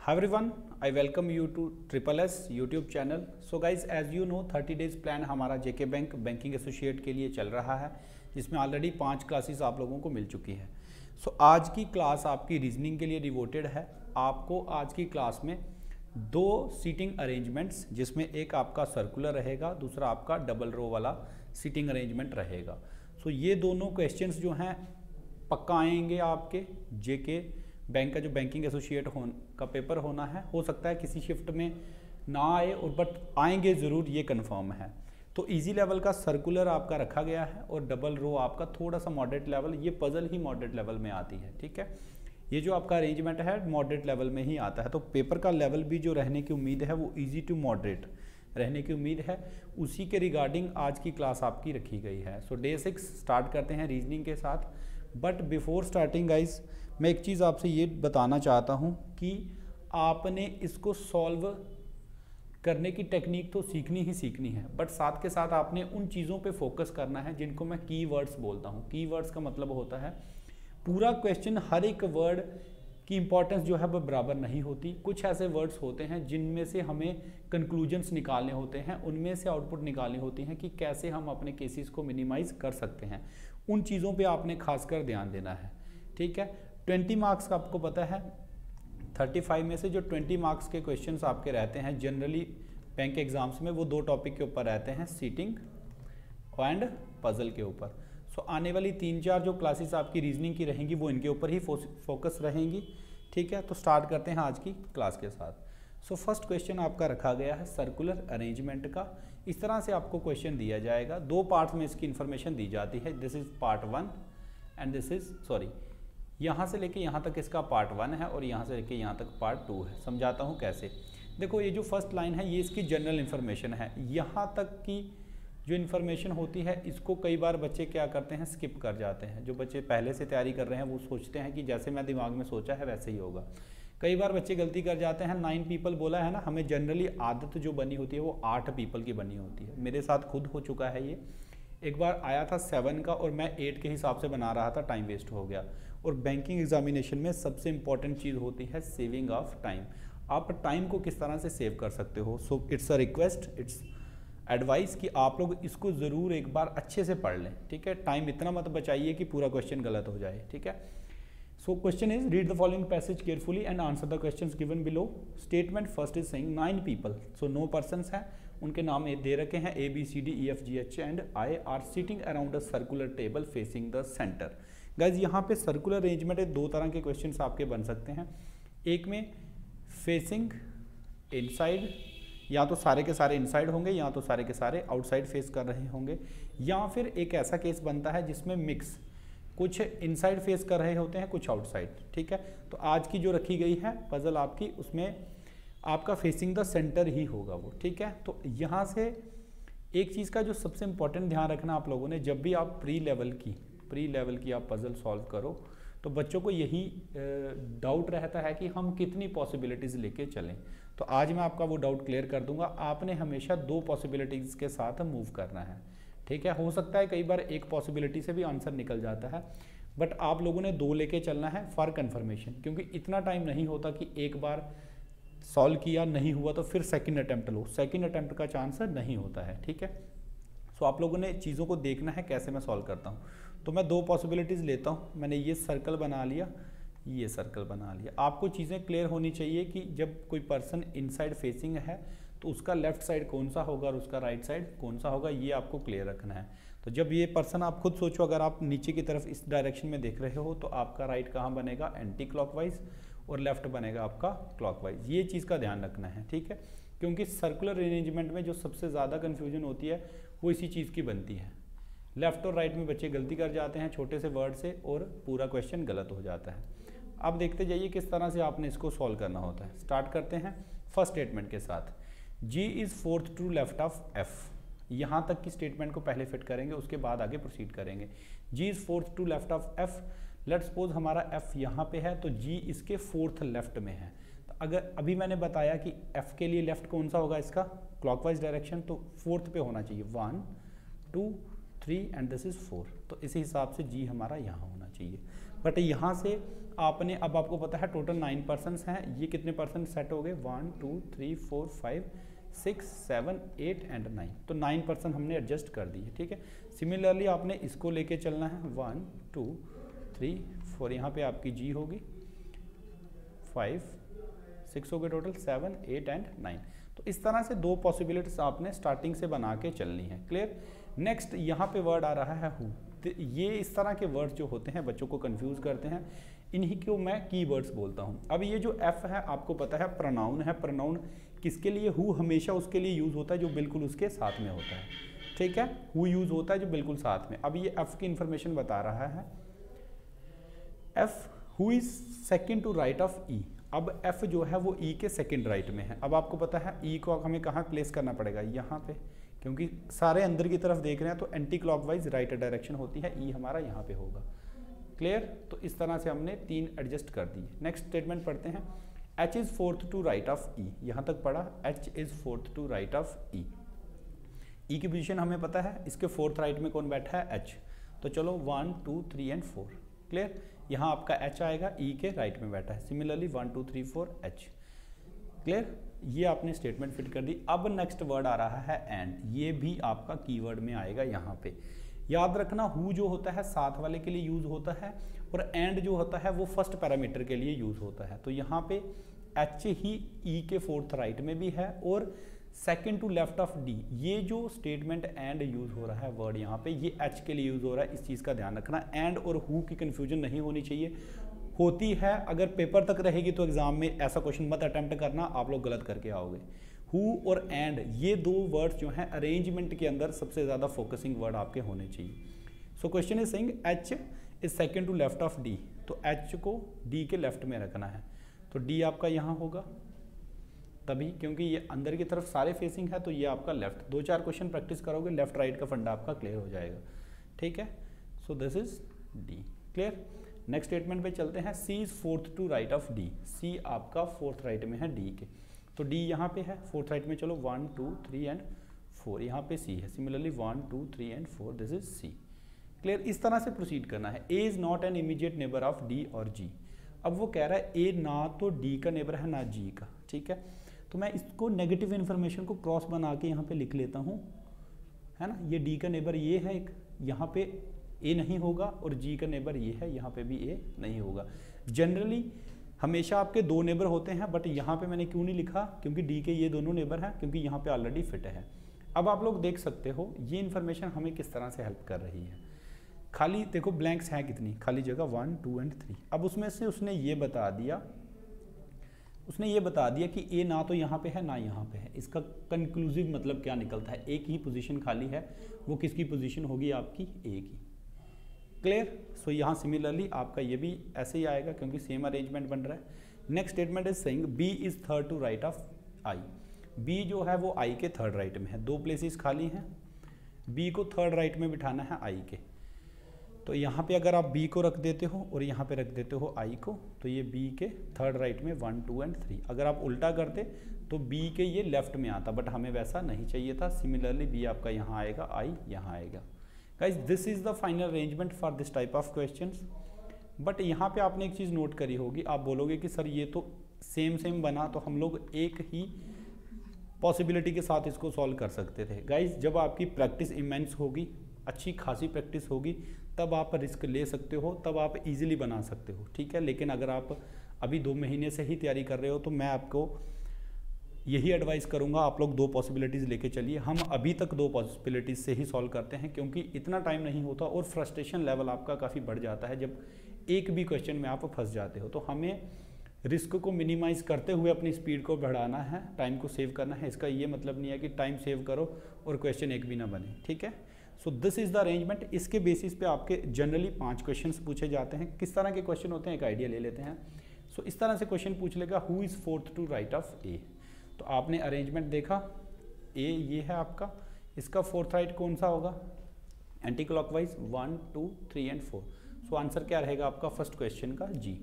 Hi everyone, I welcome you to Triple S YouTube channel. So guys, as you know 30 days plan हमारा जेके bank banking associate के लिए चल रहा है, जिसमें ऑलरेडी 5 क्लासेस आप लोगों को मिल चुकी है। सो आज की क्लास आपकी रीजनिंग के लिए डिवोटेड है। आपको आज की क्लास में 2 सीटिंग अरेंजमेंट्स, जिसमें एक आपका सर्कुलर रहेगा, दूसरा आपका डबल रो वाला सीटिंग अरेंजमेंट रहेगा। सो ये दोनों क्वेश्चंस जो हैं पक्का आएंगे आपके जेके बैंक का जो बैंकिंग एसोसिएट का पेपर होना है। हो सकता है किसी शिफ्ट में ना आए और बट आएंगे ज़रूर, ये कंफर्म है। तो इजी लेवल का सर्कुलर आपका रखा गया है और डबल रो आपका थोड़ा सा मॉडरेट लेवल, ये पजल ही मॉडरेट लेवल में आती है। ठीक है, ये जो आपका अरेंजमेंट है मॉडरेट लेवल में ही आता है। तो पेपर का लेवल भी जो रहने की उम्मीद है वो ईजी टू मॉडरेट रहने की उम्मीद है। उसी के रिगार्डिंग आज की क्लास आपकी रखी गई है। सो डे 6 स्टार्ट करते हैं रीजनिंग के साथ। बट बिफोर स्टार्टिंग गाइज, मैं एक चीज़ आपसे ये बताना चाहता हूँ कि आपने इसको सॉल्व करने की टेक्निक तो सीखनी ही सीखनी है, बट साथ के साथ आपने उन चीज़ों पे फोकस करना है जिनको मैं कीवर्ड्स बोलता हूँ। कीवर्ड्स का मतलब होता है पूरा क्वेश्चन, हर एक वर्ड की इंपॉर्टेंस जो है वो बराबर नहीं होती। कुछ ऐसे वर्ड्स होते हैं जिनमें से हमें कंक्लूजन्स निकालने होते हैं, उनमें से आउटपुट निकालनी होती हैं कि कैसे हम अपने केसेस को मिनिमाइज कर सकते हैं। उन चीज़ों पे आपने खासकर ध्यान देना है। ठीक है, 20 मार्क्स का आपको पता है, 35 में से जो 20 मार्क्स के क्वेश्चंस आपके रहते हैं जनरली बैंक एग्जाम्स में, वो 2 टॉपिक के ऊपर रहते हैं, सीटिंग एंड पजल के ऊपर। सो आने वाली 3-4 जो क्लासेस आपकी रीजनिंग की रहेंगी वो इनके ऊपर ही फोकस रहेंगी। ठीक है, तो स्टार्ट करते हैं आज की क्लास के साथ। सो फर्स्ट क्वेश्चन आपका रखा गया है सर्कुलर अरेंजमेंट का। इस तरह से आपको क्वेश्चन दिया जाएगा, 2 पार्ट्स में इसकी इन्फॉर्मेशन दी जाती है। This is part 1 and this is यहाँ से लेके यहाँ तक इसका पार्ट 1 है और यहाँ से लेके यहाँ तक पार्ट 2 है। समझाता हूँ कैसे। देखो, ये जो फर्स्ट लाइन है ये इसकी जनरल इन्फॉर्मेशन है। यहाँ तक की जो इन्फॉर्मेशन होती है इसको कई बार बच्चे क्या करते हैं, स्किप कर जाते हैं। जो बच्चे पहले से तैयारी कर रहे हैं वो सोचते हैं कि जैसे मैं दिमाग में सोचा है वैसे ही होगा। कई बार बच्चे गलती कर जाते हैं। 9 पीपल बोला है ना, हमें जनरली आदत जो बनी होती है वो 8 पीपल की बनी होती है। मेरे साथ खुद हो चुका है ये। एक बार आया था 7 का और मैं 8 के हिसाब से बना रहा था, टाइम वेस्ट हो गया। और बैंकिंग एग्जामिनेशन में सबसे इंपॉर्टेंट चीज़ होती है सेविंग ऑफ टाइम। आप टाइम को किस तरह से सेव कर सकते हो। So it's a request, it's advice कि आप लोग इसको ज़रूर एक बार अच्छे से पढ़ लें। ठीक है, टाइम इतना मत बचाइए कि पूरा क्वेश्चन गलत हो जाए। ठीक है, so question is read the following passage carefully and answer the questions given below. Statement first is saying 9 people, so 9 persons हैं, उनके नाम दे रखे हैं ABCDEFGH and I are sitting around a circular table facing the centre. Guys यहाँ पे circular arrangement है, 2 तरह के क्वेश्चंस आपके बन सकते हैं। एक में फेसिंग इनसाइड, या तो सारे के सारे इनसाइड होंगे या तो सारे के सारे आउटसाइड फेस कर रहे होंगे, या फिर एक ऐसा केस बनता है जिसमें मिक्स, कुछ इनसाइड फेस कर रहे होते हैं कुछ आउटसाइड। ठीक है, तो आज की जो रखी गई है पजल आपकी, उसमें आपका फेसिंग द सेंटर ही होगा वो। ठीक है, तो यहाँ से एक चीज़ का जो सबसे इंपॉर्टेंट ध्यान रखना आप लोगों ने, जब भी आप प्री लेवल की आप पजल सॉल्व करो तो बच्चों को यही डाउट रहता है कि हम कितनी पॉसिबिलिटीज़ लेके चलें। तो आज मैं आपका वो डाउट क्लियर कर दूंगा। आपने हमेशा 2 पॉसिबिलिटीज़ के साथ मूव करना है। ठीक है, हो सकता है कई बार एक पॉसिबिलिटी से भी आंसर निकल जाता है, बट आप लोगों ने 2 लेके चलना है फॉर कन्फर्मेशन, क्योंकि इतना टाइम नहीं होता कि एक बार सॉल्व किया नहीं हुआ तो फिर सेकंड अटैम्प्ट लो। सेकंड अटैम्प्ट का चांस नहीं होता है। ठीक है, सो आप लोगों ने चीज़ों को देखना है कैसे मैं सॉल्व करता हूँ। तो मैं 2 पॉसिबिलिटीज़ लेता हूँ। मैंने ये सर्कल बना लिया, ये सर्कल बना लिया। आपको चीज़ें क्लियर होनी चाहिए कि जब कोई पर्सन इनसाइड फेसिंग है तो उसका लेफ्ट साइड कौन सा होगा और उसका राइट साइड कौन सा होगा, ये आपको क्लियर रखना है। तो जब ये पर्सन, आप खुद सोचो, अगर आप नीचे की तरफ इस डायरेक्शन में देख रहे हो तो आपका राइट कहाँ बनेगा, एंटी क्लॉकवाइज, और लेफ्ट बनेगा आपका क्लॉकवाइज। ये चीज़ का ध्यान रखना है। ठीक है, क्योंकि सर्कुलर अरेंजमेंट में जो सबसे ज़्यादा कन्फ्यूजन होती है वो इसी चीज़ की बनती है। लेफ्ट और राइट में बच्चे गलती कर जाते हैं छोटे से वर्ड से और पूरा क्वेश्चन गलत हो जाता है। अब देखते जाइए किस तरह से आपने इसको सॉल्व करना होता है। स्टार्ट करते हैं फर्स्ट स्टेटमेंट के साथ। G is 4th to left of F। यहाँ तक की स्टेटमेंट को पहले फिट करेंगे, उसके बाद आगे प्रोसीड करेंगे। G is 4th to left of F। Let suppose हमारा F यहाँ पे है तो G इसके 4th लेफ्ट में है। तो अगर अभी मैंने बताया कि F के लिए लेफ्ट कौन सा होगा, इसका क्लॉकवाइज डायरेक्शन, तो 4th पे होना चाहिए। 1 2 3 एंड दिस इज 4। तो इसी हिसाब से G हमारा यहाँ होना चाहिए। बट यहाँ से आपने, अब आपको पता है टोटल 9 पर्सन्स हैं, ये कितने पर्सन सेट हो गए 1 2 3 4 5 6 7 8 एंड 9, तो 9 पर्सन हमने एडजस्ट कर दिए। ठीक है, सिमिलरली आपने इसको लेके चलना है 1 2 3 4, यहाँ पे आपकी जी होगी 5 6 हो गए टोटल 7 8 एंड 9। तो इस तरह से दो पॉसिबिलिटीज आपने स्टार्टिंग से बना के चलनी है। क्लियर। नेक्स्ट यहाँ पे वर्ड आ रहा है हु। ये इस तरह के वर्ड्स जो होते हैं बच्चों को कंफ्यूज करते हैं, इन्हीं को मैं कीवर्ड्स बोलता हूँ। अब ये जो एफ है आपको पता है प्रोनाउन है, प्रोनाउन किसके लिए, हु हमेशा उसके लिए यूज होता है जो बिल्कुल उसके साथ में होता है। ठीक है, हु यूज होता है जो बिल्कुल साथ में। अब ये एफ की इंफॉर्मेशन बता रहा है, F who is second to right of E. अब एफ जो है वो ई के सेकेंड राइट में है। अब आपको पता है ई को हमें कहाँ प्लेस करना पड़ेगा, यहाँ पे, क्योंकि सारे अंदर की तरफ देख रहे हैं तो एंटी क्लॉकवाइज राइट डायरेक्शन होती है, ई हमारा यहाँ पे होगा। क्लियर। तो इस तरह से हमने 3 एडजस्ट कर दिए। नेक्स्ट स्टेटमेंट पढ़ते हैं, H is fourth to right of E. यहाँ तक पढ़ा, H is fourth to right of E. E की पोजीशन हमें पता है, इसके फोर्थ राइट में कौन बैठा है, एच। तो चलो 1 2 3 एंड 4। क्लियर। यहाँ आपका एच आएगा, ई के राइट में बैठा है। Similarly 1 2 3 4 H. क्लियर। ये आपने स्टेटमेंट फिट कर दी। अब नेक्स्ट वर्ड आ रहा है एंड, ये भी आपका कीवर्ड में आएगा यहाँ पे। याद रखना, हु जो होता है साथ वाले के लिए यूज होता है और एंड जो होता है वो फर्स्ट पैरामीटर के लिए यूज होता है। तो यहाँ पे एच ही ई के फोर्थ राइट में भी है और second to left of D. ये जो स्टेटमेंट एंड यूज हो रहा है वर्ड यहाँ पे, ये एच के लिए यूज हो रहा है। इस चीज का ध्यान रखना, एंड और हु की कंफ्यूजन नहीं होनी चाहिए। होती है, अगर पेपर तक रहेगी तो एग्जाम में ऐसा क्वेश्चन मत अटेम्प्ट करना, आप लोग गलत करके आओगे। हु और एंड, ये दो वर्ड्स जो हैं अरेंजमेंट के अंदर सबसे ज़्यादा फोकसिंग वर्ड आपके होने चाहिए। So question is saying H is second to left of D. तो एच को डी के लेफ्ट में रखना है, तो डी आपका यहाँ होगा तभी, क्योंकि ये अंदर की तरफ सारे फेसिंग है, तो ये आपका लेफ्ट। 2-4 क्वेश्चन प्रैक्टिस करोगे, लेफ्ट राइट का फंडा आपका क्लियर हो जाएगा। ठीक है, so this is D. Clear. Next statement पे चलते हैं, C is fourth to right of D. C आपका फोर्थ राइट में है डी के, तो डी यहाँ पे है फोर्थ राइट में। चलो 1 2 3 एंड 4, यहाँ पे सी है। Similarly 1 2 3 and 4, this is C. Clear. इस तरह से प्रोसीड करना है। A is not an immediate neighbour of D और जी। अब वो कह रहा है ए ना तो डी का नेबर है ना जी का। ठीक है, तो मैं इसको नेगेटिव इन्फॉर्मेशन को क्रॉस बना के यहाँ पे लिख लेता हूँ, है ना। ये डी का नेबर ये है एक, यहाँ पे ए नहीं होगा, और जी का नेबर ये है, यहाँ पे भी ए नहीं होगा। जनरली हमेशा आपके 2 नेबर होते हैं, बट यहाँ पे मैंने क्यों नहीं लिखा, क्योंकि डी के ये दोनों नेबर हैं, क्योंकि यहाँ पे ऑलरेडी फिट है। अब आप लोग देख सकते हो ये इन्फॉर्मेशन हमें किस तरह से हेल्प कर रही है। खाली देखो ब्लैंक्स हैं कितनी, खाली जगह 1 2 एंड 3। अब उसमें से उसने ये बता दिया कि ए ना तो यहाँ पे है ना यहाँ पे है। इसका कंक्लूसिव मतलब क्या निकलता है, एक ही पोजीशन खाली है, वो किसकी पोजीशन होगी, आपकी ए की। क्लियर। सो यहाँ सिमिलरली आपका ये भी ऐसे ही आएगा, क्योंकि सेम अरेंजमेंट बन रहा है। Next statement is saying B is third to right of I. B जो है वो आई के थर्ड राइट में है, 2 प्लेसेस खाली हैं, बी को थर्ड राइट में बिठाना है आई के। तो यहाँ पे अगर आप बी को रख देते हो और यहाँ पे रख देते हो आई को, तो ये बी के थर्ड राइट में 1 2 एंड 3। अगर आप उल्टा करते तो बी के ये लेफ्ट में आता, बट हमें वैसा नहीं चाहिए था। सिमिलरली बी आपका यहाँ आएगा, आई यहाँ आएगा। Guys this is the final arrangement for this type of questions. But यहाँ पे आपने एक चीज़ नोट करी होगी, आप बोलोगे कि सर ये तो सेम बना, तो हम लोग एक ही पॉसिबिलिटी के साथ इसको सॉल्व कर सकते थे। गाइज जब आपकी प्रैक्टिस इमेंस होगी, अच्छी खासी प्रैक्टिस होगी, तब आप रिस्क ले सकते हो, तब आप इजीली बना सकते हो। ठीक है, लेकिन अगर आप अभी 2 महीने से ही तैयारी कर रहे हो, तो मैं आपको यही एडवाइस करूंगा, आप लोग 2 पॉसिबिलिटीज़ लेके चलिए। हम अभी तक 2 पॉसिबिलिटीज़ से ही सॉल्व करते हैं, क्योंकि इतना टाइम नहीं होता और फ्रस्ट्रेशन लेवल आपका काफ़ी बढ़ जाता है जब एक भी क्वेश्चन में आप फंस जाते हो। तो हमें रिस्क को मिनिमाइज़ करते हुए अपनी स्पीड को बढ़ाना है, टाइम को सेव करना है। इसका ये मतलब नहीं है कि टाइम सेव करो और क्वेश्चन एक भी ना बने। ठीक है, so this is the arrangement. इसके बेसिस पे आपके जनरली 5 क्वेश्चन पूछे जाते हैं। किस तरह के क्वेश्चन होते हैं, एक आइडिया ले लेते हैं। सो इस तरह से क्वेश्चन पूछ लेगा, who is fourth to right of A. तो आपने अरेंजमेंट देखा, ए ये है आपका, इसका फोर्थ राइट कौन सा होगा, anti clockwise 1 2 3 and 4। So answer क्या रहेगा आपका फर्स्ट क्वेश्चन का, जी।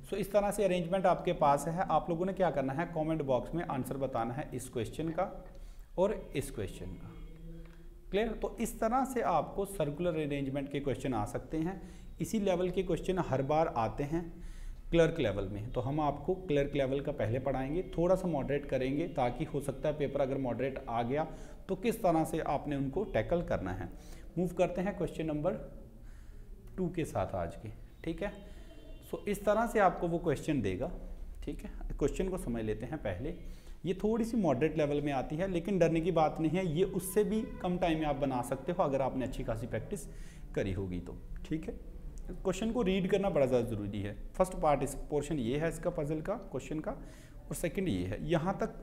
सो इस तरह से अरेंजमेंट आपके पास है। आप लोगों ने क्या करना है, कमेंट बॉक्स में आंसर बताना है इस क्वेश्चन का और इस क्वेश्चन का। क्लियर। तो इस तरह से आपको सर्कुलर अरेंजमेंट के क्वेश्चन आ सकते हैं। इसी लेवल के क्वेश्चन हर बार आते हैं क्लर्क लेवल में, तो हम आपको क्लर्क लेवल का पहले पढ़ाएंगे, थोड़ा सा मॉडरेट करेंगे ताकि हो सकता है पेपर अगर मॉडरेट आ गया तो किस तरह से आपने उनको टैकल करना है। मूव करते हैं क्वेश्चन नंबर 2 के साथ आज के, ठीक है। सो इस तरह से आपको वो क्वेश्चन देगा, ठीक है। क्वेश्चन को समझ लेते हैं पहले। ये थोड़ी सी मॉडरेट लेवल में आती है, लेकिन डरने की बात नहीं है, ये उससे भी कम टाइम में आप बना सकते हो अगर आपने अच्छी खासी प्रैक्टिस करी होगी तो, ठीक है। क्वेश्चन को रीड करना बड़ा ज़्यादा ज़रूरी है। फर्स्ट पार्ट इस पोर्शन ये है इसका पजल का क्वेश्चन का, और सेकंड ये है। यहाँ तक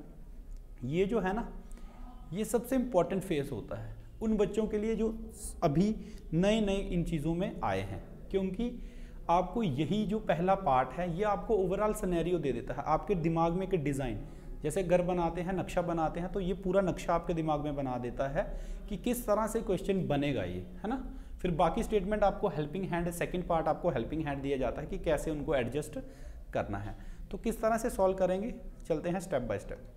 ये जो है ना, ये सबसे इम्पॉर्टेंट फेस होता है उन बच्चों के लिए जो अभी नए नए इन चीज़ों में आए हैं, क्योंकि आपको यही जो पहला पार्ट है ये आपको ओवरऑल सिनेरियो दे देता है, आपके दिमाग में एक डिज़ाइन, जैसे घर बनाते हैं, नक्शा बनाते हैं, तो ये पूरा नक्शा आपके दिमाग में बना देता है कि किस तरह से क्वेश्चन बनेगा ये, है ना। फिर बाकी स्टेटमेंट आपको हेल्पिंग हैंड, सेकंड पार्ट आपको हेल्पिंग हैंड दिया जाता है कि कैसे उनको एडजस्ट करना है, तो किस तरह से सॉल्व करेंगे, चलते हैं स्टेप बाय स्टेप।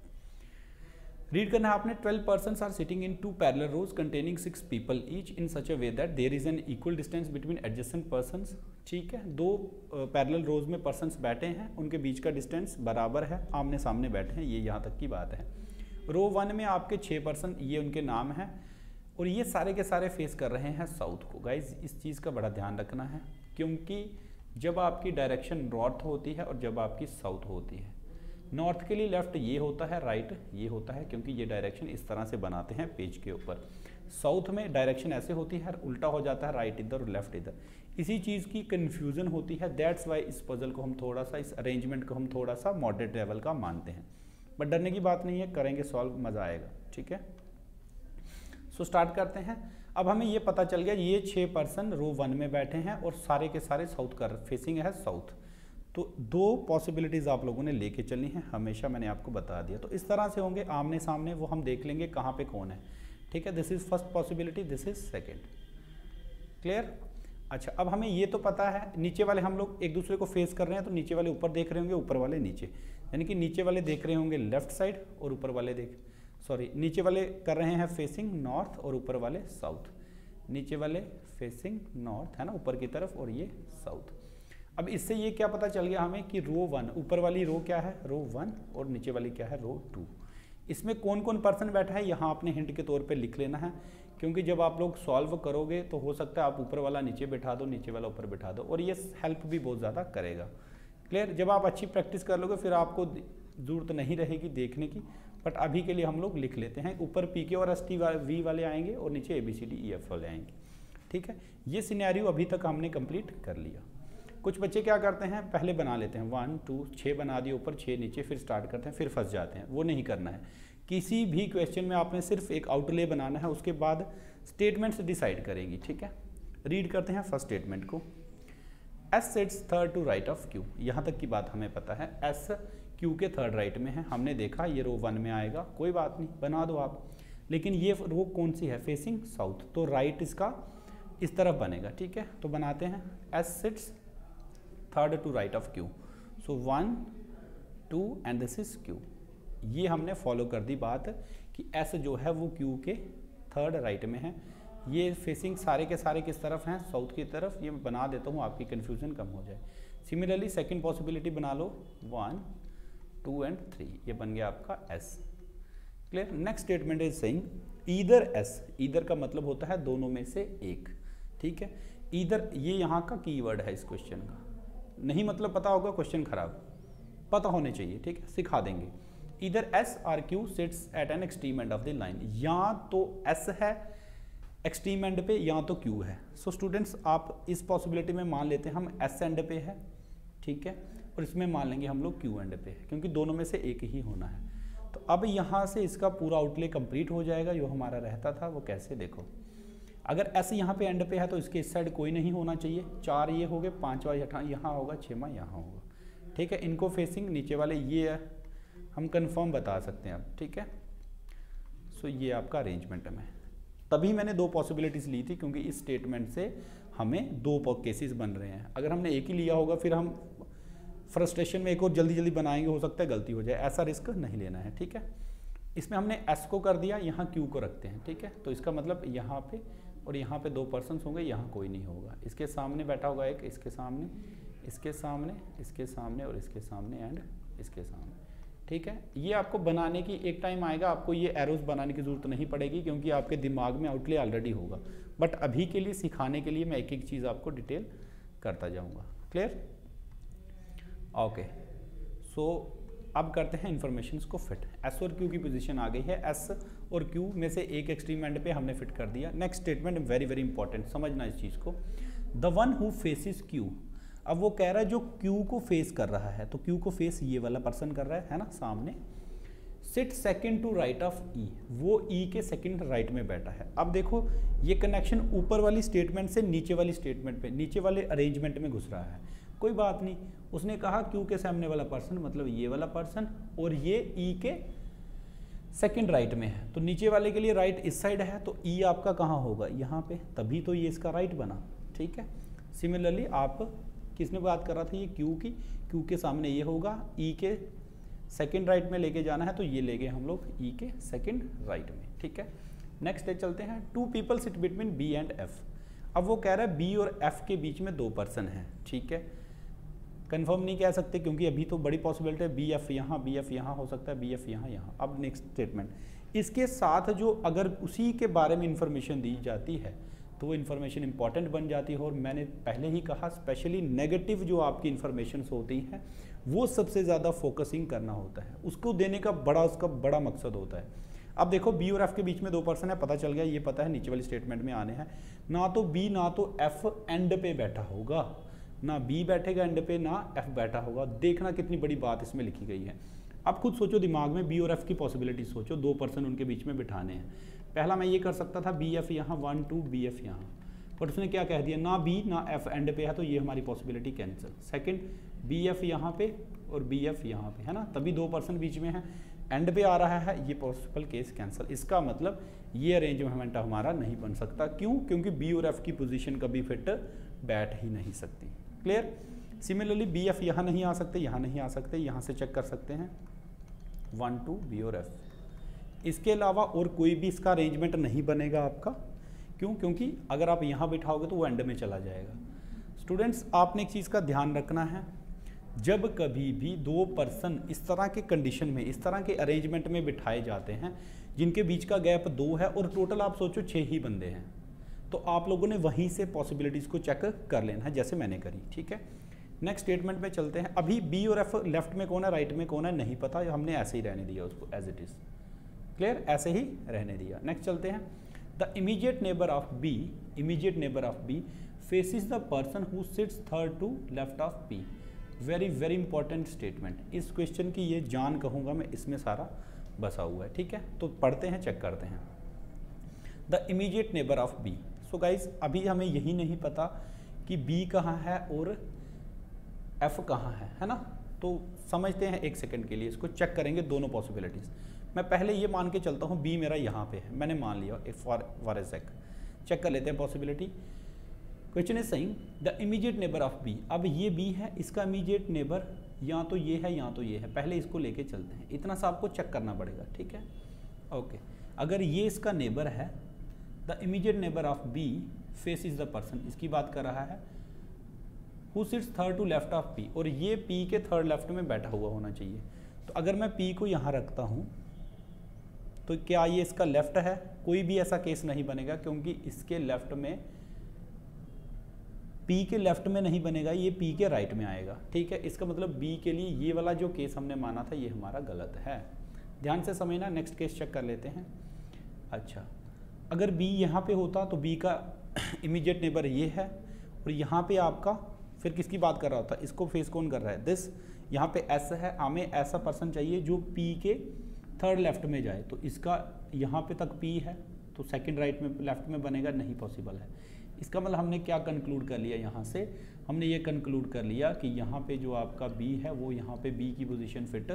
रीड करना है आपने। 12 persons are sitting in 2 parallel rows containing 6 people each in such a way that there is an equal distance between adjacent persons। ठीक है, 2 पैरेलल रोज में पर्सन्स बैठे हैं, उनके बीच का डिस्टेंस बराबर है, आमने सामने बैठे हैं, ये यहाँ तक की बात है। रो 1 में आपके 6 पर्सन, ये उनके नाम हैं, और ये सारे के सारे फेस कर रहे हैं साउथ को। गाइज इस चीज़ का बड़ा ध्यान रखना है, क्योंकि जब आपकी डायरेक्शन नॉर्थ होती है और जब आपकी साउथ होती है, नॉर्थ के लिए लेफ्ट ये होता है, राइट ये होता है, क्योंकि ये डायरेक्शन इस तरह से बनाते हैं पेज के ऊपर। साउथ में डायरेक्शन ऐसे होती है, उल्टा हो जाता है, राइट इधर और लेफ्ट इधर। इसी चीज़ की कन्फ्यूज़न होती है, दैट्स वाई इस पजल को हम थोड़ा सा, इस अरेंजमेंट को हम थोड़ा सा मॉडरेट लेवल का मानते हैं। बट डरने की बात नहीं है, करेंगे सॉल्व, मज़ा आएगा, ठीक है। सो स्टार्ट करते हैं। अब हमें ये पता चल गया ये 6 पर्सन रो 1 में बैठे हैं और सारे के सारे साउथ का फेसिंग है साउथ। तो 2 पॉसिबिलिटीज़ आप लोगों ने लेके चलनी है, हमेशा मैंने आपको बता दिया। तो इस तरह से होंगे आमने सामने, वो हम देख लेंगे कहाँ पे कौन है, ठीक है। This is first possibility, this is second. Clear? अच्छा, अब हमें ये तो पता है नीचे वाले हम लोग एक दूसरे को फेस कर रहे हैं, तो नीचे वाले ऊपर देख रहे होंगे, ऊपर वाले नीचे, यानी कि नीचे वाले देख रहे होंगे लेफ्ट साइड और ऊपर वाले नीचे वाले कर रहे हैं फेसिंग नॉर्थ और ऊपर वाले साउथ। नीचे वाले फेसिंग नॉर्थ है ना, ऊपर की तरफ, और ये साउथ। अब इससे ये क्या पता चल गया हमें कि रो 1, ऊपर वाली रो क्या है, रो 1, और नीचे वाली क्या है, रो 2। इसमें कौन कौन पर्सन बैठा है यहाँ आपने हिंट के तौर पे लिख लेना है, क्योंकि जब आप लोग सॉल्व करोगे तो हो सकता है आप ऊपर वाला नीचे बैठा दो, नीचे वाला ऊपर बैठा दो, और ये हेल्प भी बहुत ज़्यादा करेगा। क्लियर? जब आप अच्छी प्रैक्टिस कर लोगे फिर आपको ज़रूरत नहीं रहेगी देखने की, बट अभी के लिए हम लोग लिख लेते हैं। ऊपर PK और ST V वाले आएंगे और नीचे ABCDEF वाले आएंगे, ठीक है। ये सिनेरियो अभी तक हमने कंप्लीट कर लिया। कुछ बच्चे क्या करते हैं, पहले बना लेते हैं 1 2 6 बना दिए ऊपर, 6 नीचे, फिर स्टार्ट करते हैं, फिर फंस जाते हैं। वो नहीं करना है। किसी भी क्वेश्चन में आपने सिर्फ एक आउटले बनाना है, उसके बाद स्टेटमेंट्स डिसाइड करेंगी, ठीक है। रीड करते हैं फर्स्ट स्टेटमेंट को। S sits third to right of Q। यहाँ तक की बात हमें पता है, S Q के थर्ड राइट में है, हमने देखा ये रो 1 में आएगा, कोई बात नहीं बना दो आप। लेकिन ये रो कौन सी है, फेसिंग साउथ, तो राइट इसका इस तरफ बनेगा, ठीक है। तो बनाते हैं S sits third to right of Q। So 1 2 and this is Q। ये हमने फॉलो कर दी बात कि S जो है वो Q के थर्ड राइट में है। ये फेसिंग सारे के सारे किस तरफ हैं, साउथ की तरफ। ये मैं बना देता हूँ, आपकी कन्फ्यूजन कम हो जाए। सिमिलरली सेकंड पॉसिबिलिटी बना लो, 1 2 एंड 3, ये बन गया आपका S। Clear? Next statement is saying either S। Either का मतलब होता है दोनों में से एक, ठीक है। ईदर ये यहाँ का कीवर्ड है इस क्वेश्चन का, नहीं मतलब पता होगा क्वेश्चन खराब, पता होने चाहिए, ठीक है, सिखा देंगे। इधर S और Q seats eight an extreme end of the line, या तो S है एक्सट्रीम एंड पे या तो Q है। सो स्टूडेंट्स आप इस पॉसिबिलिटी में मान लेते हैं हम S एंड पे है, ठीक है, और इसमें मान लेंगे हम लोग Q एंड पे है, क्योंकि दोनों में से एक ही होना है। तो अब यहाँ से इसका पूरा आउटले कंप्लीट हो जाएगा जो हमारा रहता था। वो कैसे, देखो, अगर S यहाँ पे एंड पे है तो इसके इस साइड कोई नहीं होना चाहिए। 4 ये हो गए, 5वां यहाँ होगा, 6वां यहाँ होगा, ठीक है। इनको फेसिंग नीचे वाले ये हम कंफर्म बता सकते हैं अब, ठीक है। सो ये आपका अरेंजमेंट है। तभी मैंने 2 पॉसिबिलिटीज़ ली थी, क्योंकि इस स्टेटमेंट से हमें 2 केसेस बन रहे हैं। अगर हमने एक ही लिया होगा फिर हम फ्रस्ट्रेशन में एक और जल्दी जल्दी बनाएंगे, हो सकता है गलती हो जाए, ऐसा रिस्क नहीं लेना है, ठीक है। इसमें हमने S को कर दिया, यहाँ Q को रखते हैं, ठीक है। तो इसका मतलब यहाँ पे और यहाँ पे 2 पर्सन्स होंगे, यहाँ कोई नहीं होगा। इसके सामने बैठा होगा एक, इसके सामने, इसके सामने, इसके सामने और इसके सामने एंड इसके सामने, ठीक है। ये आपको बनाने की एक टाइम आएगा, आपको ये एरोज बनाने की ज़रूरत नहीं पड़ेगी क्योंकि आपके दिमाग में आउटले ऑलरेडी होगा, बट अभी के लिए सिखाने के लिए मैं एक एक चीज़ आपको डिटेल करता जाऊँगा। क्लियर? ओके, सो अब करते हैं इन्फॉर्मेशंस को फिट। एस और क्यू की पोजीशन आ गई है, एस और क्यू में से एक एक्सट्रीम एंड पे हमने फिट कर दिया। Next statement very very important, समझना इस चीज़ को। The one who faces Q, अब वो कह रहा है जो क्यू को फेस कर रहा है, तो क्यू को फेस ये वाला पर्सन कर रहा है ना सामने। Sit second to right of E, वो ई के सेकंड राइट में बैठा है। अब देखो ये कनेक्शन ऊपर वाली स्टेटमेंट से नीचे वाली स्टेटमेंट पे, नीचे वाले अरेंजमेंट में घुस रहा है। कोई बात नहीं, उसने कहा क्यू के सामने वाला पर्सन मतलब ये वाला पर्सन और ये ई के सेकंड राइट में है, तो नीचे वाले के लिए राइट इस साइड है, तो ई आपका कहाँ होगा? यहाँ पे, तभी तो ये इसका राइट बना, ठीक है। सिमिलरली आप किसने बात कर रहा था? ये क्यू की, क्यू के सामने ये होगा, ई के सेकंड राइट में लेके जाना है, तो ये ले गए हम लोग ई के सेकंड राइट में, ठीक है। नेक्स्ट डे चलते हैं। 2 people sit between B and F. अब वो कह रहा है बी और एफ के बीच में 2 पर्सन हैं, ठीक है। कंफर्म नहीं कह सकते क्योंकि अभी तो बड़ी पॉसिबिलिटी है बी एफ यहाँ, बी एफ यहाँ हो सकता है, बी एफ यहाँ यहाँ। अब नेक्स्ट स्टेटमेंट, इसके साथ जो अगर उसी के बारे में इंफॉर्मेशन दी जाती है तो वो इन्फॉर्मेशन इंपॉर्टेंट बन जाती है। और मैंने पहले ही कहा स्पेशली नेगेटिव जो आपकी इन्फॉर्मेशन होती हैं वो सबसे ज़्यादा फोकसिंग करना होता है, उसको देने का उसका बड़ा मकसद होता है। अब देखो बी और एफ के बीच में 2 पर्सन है, पता चल गया, ये पता है नीचे वाली स्टेटमेंट में आने हैं। ना तो बी ना तो एफ एंड पे बैठा होगा, ना बी बैठेगा एंड पे ना एफ बैठा होगा। देखना कितनी बड़ी बात इसमें लिखी गई है। अब खुद सोचो दिमाग में बी और एफ की पॉसिबिलिटी सोचो, 2 पर्सन उनके बीच में बिठाने हैं। पहला मैं ये कर सकता था बी एफ यहाँ 1 2 बी एफ यहाँ, बट उसने क्या कह दिया, ना बी ना एफ एंड पे है, तो ये हमारी possibility cancel. Second B F यहाँ पे और बी एफ यहाँ पे है ना, तभी 2 पर्सन बीच में है, एंड पे आ रहा है, ये पॉसिबल केस कैंसिल। इसका मतलब ये अरेंजमेंट हमारा नहीं बन सकता। क्यों? क्योंकि बी और एफ की पोजीशन कभी फिट बैठ ही नहीं सकती। क्लियर? सिमिलरली बी एफ यहाँ नहीं आ सकते, यहाँ नहीं आ सकते, यहाँ से चेक कर सकते हैं 1 2 बी और एफ। इसके अलावा और कोई भी इसका अरेंजमेंट नहीं बनेगा आपका। क्यों? क्योंकि अगर आप यहाँ बिठाओगे तो वो एंड में चला जाएगा। स्टूडेंट्स आपने एक चीज़ का ध्यान रखना है, जब कभी भी 2 पर्सन इस तरह के कंडीशन में, इस तरह के अरेंजमेंट में बिठाए जाते हैं जिनके बीच का गैप 2 है और टोटल आप सोचो 6 ही बंदे हैं, तो आप लोगों ने वहीं से पॉसिबिलिटीज़ को चेक कर लेना है जैसे मैंने करी, ठीक है। नेक्स्ट स्टेटमेंट में चलते हैं। अभी बी और एफ लेफ्ट में कौन है राइट में कौन है नहीं पता, हमने ऐसे ही रहने दिया उसको एज इट इज़। क्लियर? ऐसे ही रहने दिया। नेक्स्ट चलते हैं। The immediate neighbour of B, immediate neighbour of B faces the person who sits third to left of P. Very very important statement. इस क्वेश्चन की ये जान कहूँगा मैं, इसमें सारा बसा हुआ है, ठीक है। तो पढ़ते हैं, चेक करते हैं। The immediate neighbour of B. So guys अभी हमें यही नहीं पता कि बी कहाँ है और एफ कहाँ है ना। तो समझते हैं एक सेकंड के लिए, इसको चेक करेंगे दोनों पॉसिबिलिटीज़। मैं पहले ये मान के चलता हूँ बी मेरा यहाँ पे है, मैंने मान लिया फॉर ए सेक। चेक कर लेते हैं possibility. Question is saying the immediate neighbour of B. अब ये बी है, इसका इमीडिएट नेबर या तो ये है या तो ये है। पहले इसको लेके चलते हैं, इतना सा आपको चेक करना पड़ेगा, ठीक है। ओके, अगर ये इसका नेबर है, the immediate neighbour of B face is the person, इसकी बात कर रहा है, who sits third to left of P, और ये पी के थर्ड लेफ्ट में बैठा हुआ होना चाहिए। तो अगर मैं पी को यहाँ रखता हूँ तो क्या ये इसका लेफ्ट है? कोई भी ऐसा केस नहीं बनेगा क्योंकि इसके लेफ्ट में, पी के लेफ्ट में नहीं बनेगा, ये पी के राइट में आएगा, ठीक है। इसका मतलब बी के लिए ये वाला जो केस हमने माना था ये हमारा गलत है। ध्यान से समझना। नेक्स्ट केस चेक कर लेते हैं। अच्छा, अगर बी यहाँ पे होता तो बी का इमीडिएट नेबर ये है और यहाँ पे आपका फिर किसकी बात कर रहा होता? इसको फेस कौन कर रहा है? दिस। यहाँ पे एस है, हमें ऐसा पर्सन चाहिए जो पी के थर्ड लेफ्ट में जाए, तो इसका यहाँ पे तक पी है तो सेकंड राइट में लेफ्ट में बनेगा, नहीं पॉसिबल है। इसका मतलब हमने क्या कंक्लूड कर लिया? यहाँ से हमने ये कंक्लूड कर लिया कि यहाँ पे जो आपका बी है वो यहाँ पे बी की पोजीशन फिट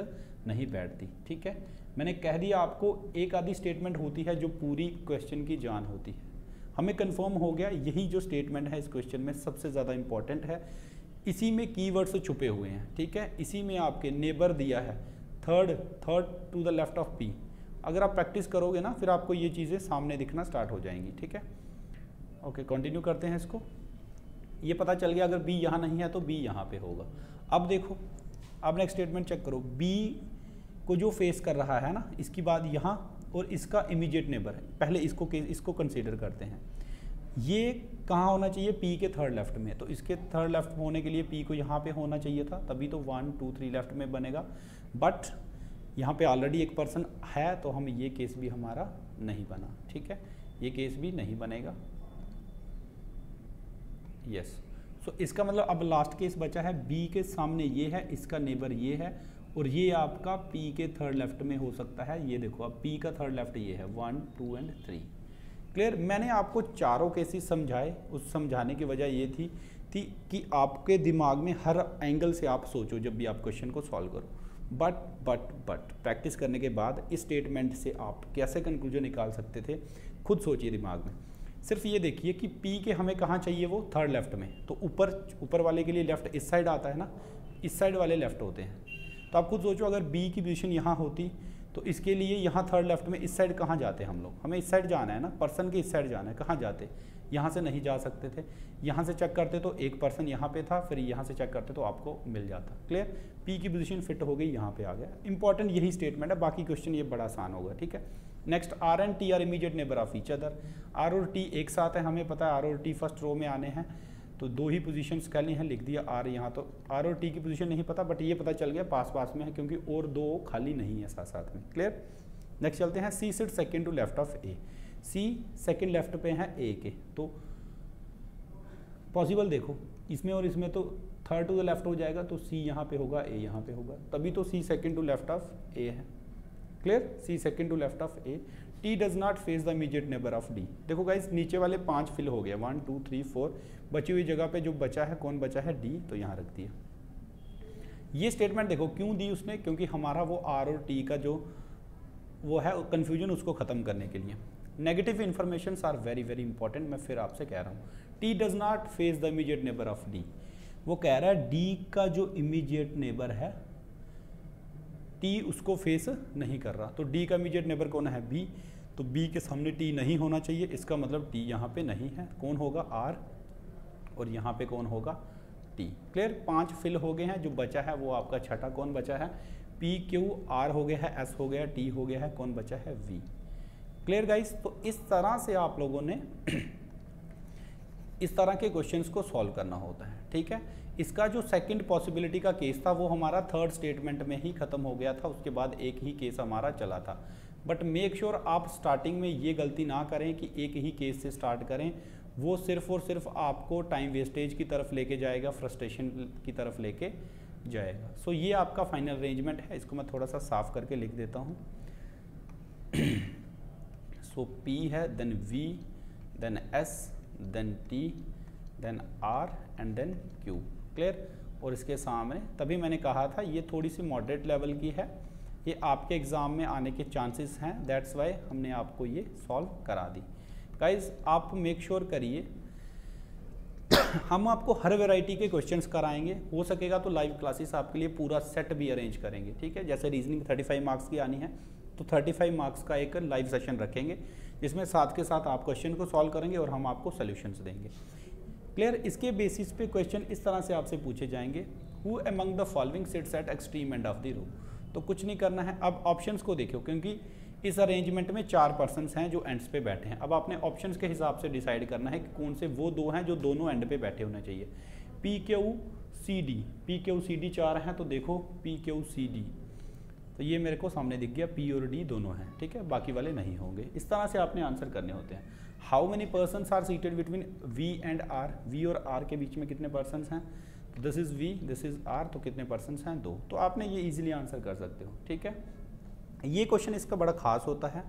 नहीं बैठती, ठीक है। मैंने कह दिया आपको, एक आधी स्टेटमेंट होती है जो पूरी क्वेश्चन की जान होती है। हमें कंफर्म हो गया यही जो स्टेटमेंट है इस क्वेश्चन में सबसे ज़्यादा इंपॉर्टेंट है, इसी में कीवर्ड्स छुपे हुए हैं, ठीक है। इसी में आपके नेबर दिया है third to the left of P. अगर आप प्रैक्टिस करोगे ना फिर आपको ये चीज़ें सामने दिखना स्टार्ट हो जाएंगी, ठीक है। ओके, कंटिन्यू करते हैं इसको। ये पता चल गया अगर बी यहाँ नहीं है तो बी यहाँ पे होगा। अब देखो, अब नेक्स्ट स्टेटमेंट चेक करो, बी को जो फेस कर रहा है ना, इसकी बात यहाँ और इसका इमीडिएट नेबर है। पहले इसको कंसीडर करते हैं। ये कहाँ होना चाहिए? पी के थर्ड लेफ्ट में। तो इसके थर्ड लेफ्ट होने के लिए पी को यहाँ पे होना चाहिए था, तभी तो 1 2 3 लेफ्ट में बनेगा। बट यहाँ पे ऑलरेडी एक पर्सन है, तो हम ये केस भी हमारा नहीं बना। ठीक है, ये केस भी नहीं बनेगा। यस, सो इसका मतलब अब लास्ट केस बचा है, बी के सामने ये है, इसका नेबर ये है, और ये आपका पी के थर्ड लेफ्ट में हो सकता है। ये देखो, अब पी का थर्ड लेफ्ट ये है, 1 2 एंड 3। क्लियर? मैंने आपको चारों केसेस समझाए। उस समझाने की वजह ये थी कि आपके दिमाग में हर एंगल से आप सोचो जब भी आप क्वेश्चन को सॉल्व करो। बट प्रैक्टिस करने के बाद इस स्टेटमेंट से आप कैसे कंक्लूजन निकाल सकते थे, खुद सोचिए दिमाग में। सिर्फ ये देखिए कि पी के हमें कहाँ चाहिए, वो थर्ड लेफ्ट में। तो ऊपर वाले के लिए लेफ्ट इस साइड आता है ना, इस साइड वाले लेफ्ट होते हैं। तो आप खुद सोचो, अगर बी की पोजीशन यहाँ होती तो इसके लिए यहाँ थर्ड लेफ्ट में इस साइड कहाँ जाते हम लोग? हमें इस साइड जाना है ना, पर्सन के इस साइड जाना है। कहाँ जाते? यहाँ से नहीं जा सकते थे। यहाँ से चेक करते तो एक पर्सन यहाँ पे था, फिर यहाँ से चेक करते तो आपको मिल जाता। क्लियर? पी की पोजीशन फिट हो गई, यहाँ पे आ गया। इंपॉर्टेंट यही स्टेटमेंट है, बाकी क्वेश्चन ये बड़ा आसान होगा। ठीक है, next, R and T are immediate neighbour of each other. R और टी एक साथ है, हमें पता है आर और टी फर्स्ट रो में आने हैं, तो दो ही पोजीशंस करनी है, लिख दिया आर यहाँ। तो आर और टी की पोजीशन नहीं पता, बट ये पता चल गया पास में है, क्योंकि और दो खाली नहीं है साथ में। क्लियर? नेक्स्ट चलते हैं, C sit second to left of A. C second left पे है ए के, तो पॉसिबल देखो इसमें और इसमें तो थर्ड टू द लेफ्ट हो जाएगा, तो सी यहाँ पे होगा, ए यहाँ पे होगा, तभी तो C second to left of A है। Clear? C second to left of A. T does not face the immediate neighbour of D. देखो गाइस, नीचे वाले 5 फिल हो गए, 1 2 3 4। बची हुई जगह पे जो बचा है, कौन बचा है? डी, तो यहाँ रख दिया। ये स्टेटमेंट देखो क्यों दी उसने, क्योंकि हमारा वो आर और टी का जो वो है कंफ्यूजन, उसको खत्म करने के लिए। Negative information are very very important. मैं फिर आपसे कह रहा हूँ, T does not face the immediate neighbour of D. वो कह रहा है डी का जो इमीडिएट नेबर है, टी उसको फेस नहीं कर रहा। तो डी का इमीडिएट नेबर कौन है? बी। तो बी के सामने टी नहीं होना चाहिए, इसका मतलब टी यहाँ पे नहीं है। कौन होगा? आर, और यहाँ पे कौन होगा? टी। क्लियर? 5 फिल हो गए हैं, जो बचा है वो आपका छठा कौन बचा है? पी क्यू आर हो गया है, एस हो गया, टी हो गया है, कौन बचा है? वी। Clear guys? तो इस तरह से आप लोगों ने इस तरह के क्वेश्चंस को सॉल्व करना होता है। ठीक है, इसका जो सेकंड पॉसिबिलिटी का केस था वो हमारा थर्ड स्टेटमेंट में ही खत्म हो गया था, उसके बाद एक ही केस हमारा चला था। बट मेक श्योर आप स्टार्टिंग में ये गलती ना करें कि एक ही केस से स्टार्ट करें, वो सिर्फ और सिर्फ आपको टाइम वेस्टेज की तरफ लेके जाएगा, फ्रस्ट्रेशन की तरफ लेके जाएगा। सो ये आपका फाइनल अरेंजमेंट है, इसको मैं थोड़ा सा साफ करके लिख देता हूँ। सो पी है, then V, then S, then T, then R and then Q. Clear? और इसके सामने तभी मैंने कहा था ये थोड़ी सी मॉडरेट लेवल की है, ये आपके एग्जाम में आने के चांसेस हैं, दैट्स वाई हमने आपको ये सॉल्व करा दी। गाइज आप मेक श्योर करिए, हम आपको हर वैरायटी के क्वेश्चंस कराएंगे, हो सकेगा तो लाइव क्लासेस आपके लिए पूरा सेट भी अरेंज करेंगे। ठीक है, जैसे रीजनिंग 35 मार्क्स की आनी है, तो 35 मार्क्स का एक लाइव सेशन रखेंगे, जिसमें साथ के साथ आप क्वेश्चन को सॉल्व करेंगे और हम आपको सोल्यूशंस देंगे। क्लियर? इसके बेसिस पे क्वेश्चन इस तरह से आपसे पूछे जाएंगे, who among the following sits at extreme end of the row. तो कुछ नहीं करना है, अब ऑप्शंस को देखो, क्योंकि इस अरेंजमेंट में 4 पर्सन्स हैं जो एंड्स पे बैठे हैं। अब आपने ऑप्शंस के हिसाब से डिसाइड करना है कि कौन से वो 2 हैं जो दोनों एंड पे बैठे होने चाहिए। P Q C D, P Q C D 4 हैं, तो देखो पी क्यू सी डी, तो ये मेरे को सामने दिख गया, पी और डी दोनों हैं। ठीक है, बाकी वाले नहीं होंगे। इस तरह से आपने आंसर करने होते हैं। How many persons are seated between V and R, V और आर के बीच में कितने पर्सन्स हैं? This is V, this is R, तो कितने पर्सन्स हैं? 2। तो आपने ये इजीली आंसर कर सकते हो। ठीक है, ये क्वेश्चन इसका बड़ा खास होता है।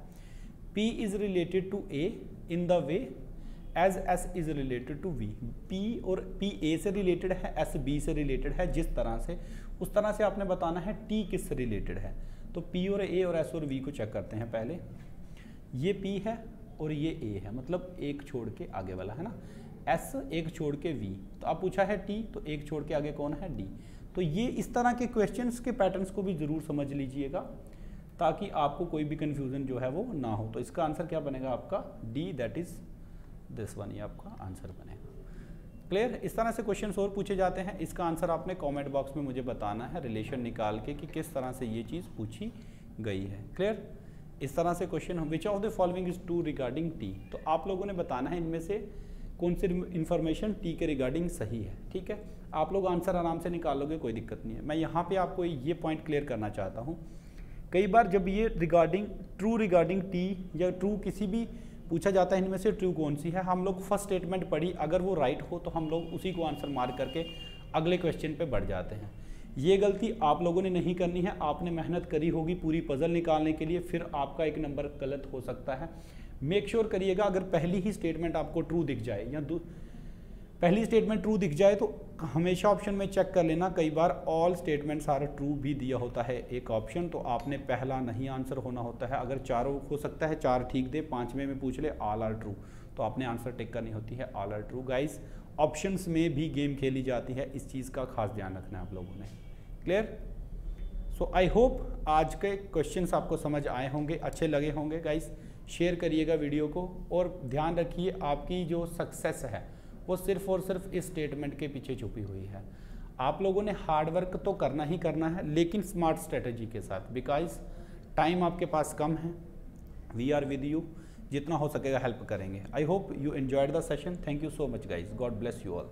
P is related to A in the way as S is related to V। P और P A से रिलेटेड है, S B से रिलेटेड है, जिस तरह से उस तरह से आपने बताना है T किस से रिलेटेड है। तो P और A और S और V को चेक करते हैं पहले। ये P है और ये A है, मतलब एक छोड़ के आगे वाला है ना, S एक छोड़ के V। तो आप पूछा है T, तो एक छोड़ के आगे कौन है? D। तो ये इस तरह के क्वेश्चंस के पैटर्न्स को भी जरूर समझ लीजिएगा, ताकि आपको कोई भी कंफ्यूजन जो है वो ना हो। तो इसका आंसर क्या बनेगा आपका? D, that is this one ये आपका आंसर बनेगा। क्लियर? इस तरह से क्वेश्चंस और पूछे जाते हैं, इसका आंसर आपने कमेंट बॉक्स में मुझे बताना है रिलेशन निकाल के कि किस तरह से ये चीज़ पूछी गई है। क्लियर? इस तरह से question which of the following is true regarding T, तो आप लोगों ने बताना है इनमें से कौन सी इन्फॉर्मेशन टी के रिगार्डिंग सही है। ठीक है, आप लोग आंसर आराम से निकालोगे, कोई दिक्कत नहीं है। मैं यहाँ पे आपको ये पॉइंट क्लियर करना चाहता हूँ, कई बार जब ये रिगार्डिंग टी या ट्रू किसी भी पूछा जाता है इनमें से ट्रू कौन सी है, हम लोग फर्स्ट स्टेटमेंट पढ़ी, अगर वो राइट हो तो हम लोग उसी को आंसर मार्क करके अगले क्वेश्चन पे बढ़ जाते हैं। ये गलती आप लोगों ने नहीं करनी है, आपने मेहनत करी होगी पूरी पजल निकालने के लिए, फिर आपका एक नंबर गलत हो सकता है। मेक श्योर करिएगा अगर पहली ही स्टेटमेंट आपको ट्रू दिख जाए या पहली स्टेटमेंट ट्रू दिख जाए तो हमेशा ऑप्शन में चेक कर लेना, कई बार ऑल स्टेटमेंट्स आर ट्रू भी दिया होता है एक ऑप्शन, तो आपने पहला नहीं आंसर होना होता है। अगर चारों हो सकता है 4 ठीक दे, 5वें में पूछ ले ऑल आर ट्रू, तो आपने आंसर टिक करनी होती है all are true. Guys options में भी गेम खेली जाती है, इस चीज़ का खास ध्यान रखना है आप लोगों ने। क्लियर? सो आई होप आज के क्वेश्चंस आपको समझ आए होंगे, अच्छे लगे होंगे। गाइस शेयर करिएगा वीडियो को, और ध्यान रखिए आपकी जो सक्सेस है वो सिर्फ और सिर्फ इस स्टेटमेंट के पीछे छुपी हुई है। आप लोगों ने हार्ड वर्क तो करना ही करना है, लेकिन स्मार्ट स्ट्रेटजी के साथ, बिकॉज टाइम आपके पास कम है। वी आर विद यू, जितना हो सकेगा हेल्प करेंगे। I hope you enjoyed the session. Thank you so much guys, God bless you all.